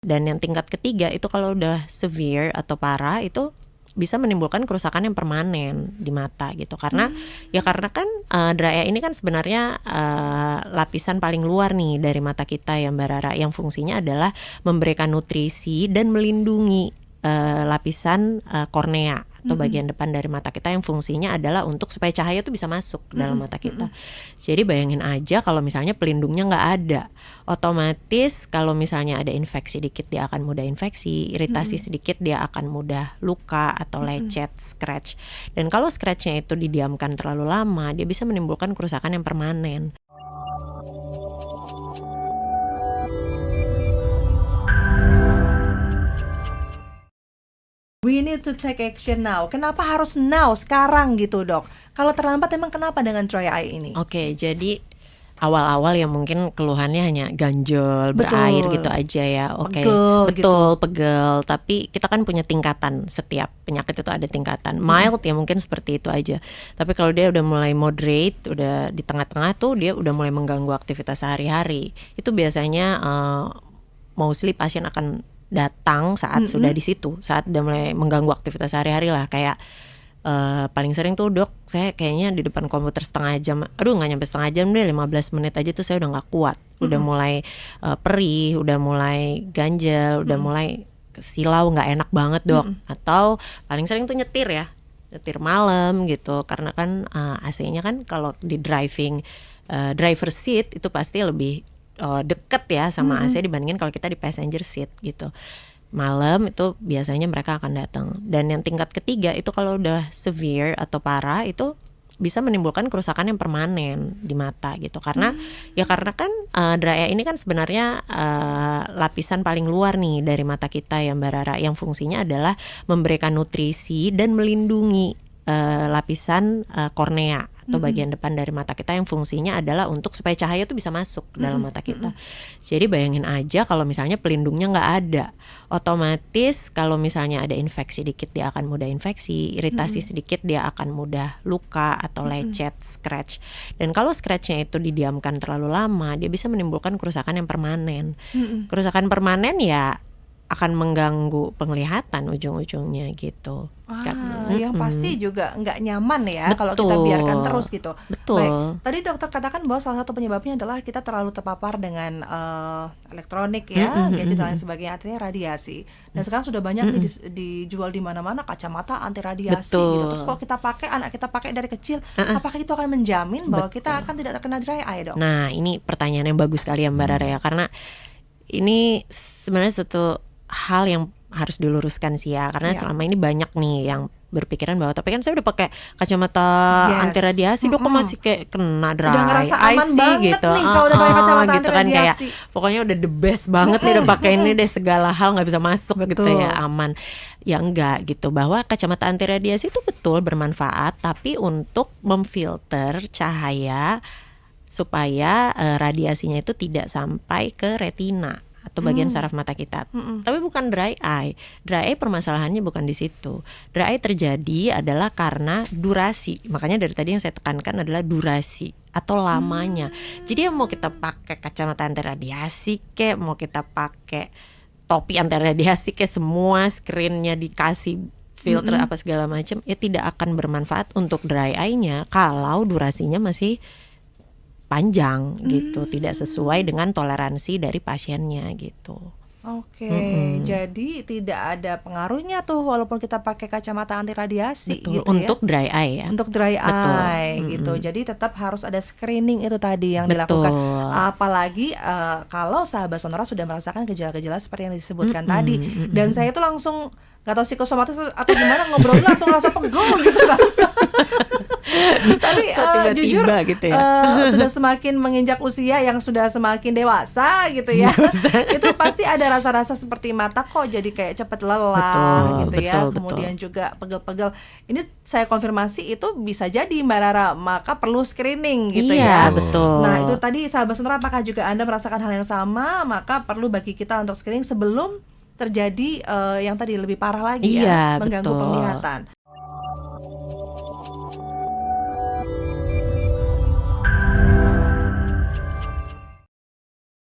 Dan yang tingkat ketiga itu kalau udah severe atau parah itu bisa menimbulkan kerusakan yang permanen di mata gitu. Karena kan dry eye ini kan sebenarnya lapisan paling luar nih dari mata kita ya Mbak Rara, yang fungsinya adalah memberikan nutrisi dan melindungi lapisan kornea atau bagian depan dari mata kita, yang fungsinya adalah untuk supaya cahaya tuh bisa masuk ke dalam mata kita. Jadi bayangin aja kalau misalnya pelindungnya nggak ada, otomatis kalau misalnya ada infeksi dikit dia akan mudah infeksi, iritasi sedikit dia akan mudah luka atau lecet, scratch. Dan kalau scratchnya itu didiamkan terlalu lama, dia bisa menimbulkan kerusakan yang permanen. We need to take action now. Kenapa harus now, sekarang gitu dok? Kalau terlambat emang kenapa dengan dry eye ini? Oke, jadi awal-awal ya mungkin keluhannya hanya ganjel, berair gitu aja ya. Oke, betul, pegel. Tapi kita kan punya tingkatan, setiap penyakit itu ada tingkatan. Mild ya mungkin seperti itu aja. Tapi kalau dia udah mulai moderate, udah di tengah-tengah tuh dia udah mulai mengganggu aktivitas sehari-hari. Itu biasanya mostly pasien akan datang saat sudah di situ, saat udah mulai mengganggu aktivitas sehari-hari lah, kayak paling sering tuh dok, saya kayaknya di depan komputer setengah jam, aduh nggak nyampe setengah jam deh, 15 menit aja tuh saya udah nggak kuat, udah mulai perih, udah mulai ganjel, udah mulai silau, nggak enak banget dok. Atau paling sering tuh nyetir malam gitu, karena kan AC-nya kan kalau di driver seat itu pasti lebih deket ya sama AC dibandingin kalau kita di passenger seat gitu. Malam itu biasanya mereka akan datang. Dan yang tingkat ketiga itu kalau udah severe atau parah itu bisa menimbulkan kerusakan yang permanen di mata gitu. Karena kan dry eye ini kan sebenarnya lapisan paling luar nih dari mata kita ya Mbak Rara, yang fungsinya adalah memberikan nutrisi dan melindungi lapisan kornea atau bagian depan dari mata kita, yang fungsinya adalah untuk supaya cahaya tuh bisa masuk ke dalam mata kita. Jadi bayangin aja kalau misalnya pelindungnya nggak ada, otomatis kalau misalnya ada infeksi dikit dia akan mudah infeksi, iritasi sedikit dia akan mudah luka atau lecet, scratch. Dan kalau scratchnya itu didiamkan terlalu lama, dia bisa menimbulkan kerusakan yang permanen. Kerusakan permanen ya akan mengganggu penglihatan ujung-ujungnya gitu. Yang pasti juga nggak nyaman ya kalau kita biarkan terus gitu. Baik, tadi dokter katakan bahwa salah satu penyebabnya adalah kita terlalu terpapar dengan elektronik ya, gadget dan lain sebagainya, artinya radiasi. Dan sekarang sudah banyak dijual di mana-mana kacamata anti radiasi gitu. Terus kalau kita pakai, anak kita pakai dari kecil, apakah itu akan menjamin bahwa kita akan tidak terkena dry eye dok? Nah ini pertanyaan yang bagus sekali ya Mbak Rara ya, karena ini sebenarnya satu hal yang harus diluruskan sih ya, karena selama ini banyak nih yang berpikiran bahwa tapi kan saya udah pakai kacamata anti radiasi, dok kok masih kayak kena dry udah ngerasa aman sih banget gitu. Nih kalau udah pakai kacamata gitu anti kan, kayak radiasi. Pokoknya udah the best banget nih udah pakai ini deh, segala hal nggak bisa masuk gitu ya, aman. Ya enggak gitu, bahwa kacamata anti radiasi itu betul bermanfaat, tapi untuk memfilter cahaya supaya radiasinya itu tidak sampai ke retina atau bagian saraf mata kita. Tapi bukan dry eye. Dry eye permasalahannya bukan di situ. Dry eye terjadi adalah karena durasi. Makanya dari tadi yang saya tekankan adalah durasi atau lamanya. Jadi mau kita pakai kacamata anti radiasi kayak, mau kita pakai topi anti radiasi kayak, semua screennya dikasih filter apa segala macam, ya tidak akan bermanfaat untuk dry eye-nya kalau durasinya masih panjang gitu, tidak sesuai dengan toleransi dari pasiennya gitu. Jadi tidak ada pengaruhnya tuh walaupun kita pakai kacamata anti radiasi gitu untuk ya. Dry eye ya. Untuk dry eye gitu. Jadi tetap harus ada screening itu tadi yang dilakukan. Apalagi kalau sahabat Sonora sudah merasakan gejala-gejala seperti yang disebutkan tadi. Dan saya tuh langsung gak tahu psikosomatis atau gimana, ngobrolnya langsung rasa pegel gitu kan. Tapi jujur gitu ya. sudah semakin menginjak usia yang sudah semakin dewasa gitu ya. Itu pasti ada rasa-rasa seperti mata kok jadi kayak cepat lelah gitu ya. Kemudian juga pegel-pegel. Ini saya konfirmasi itu bisa jadi Mbak Rara, maka perlu screening gitu ya. Betul. Nah itu tadi sahabat Sonora, apakah juga Anda merasakan hal yang sama? Maka perlu bagi kita untuk screening sebelum terjadi yang tadi lebih parah lagi ya, mengganggu penglihatan.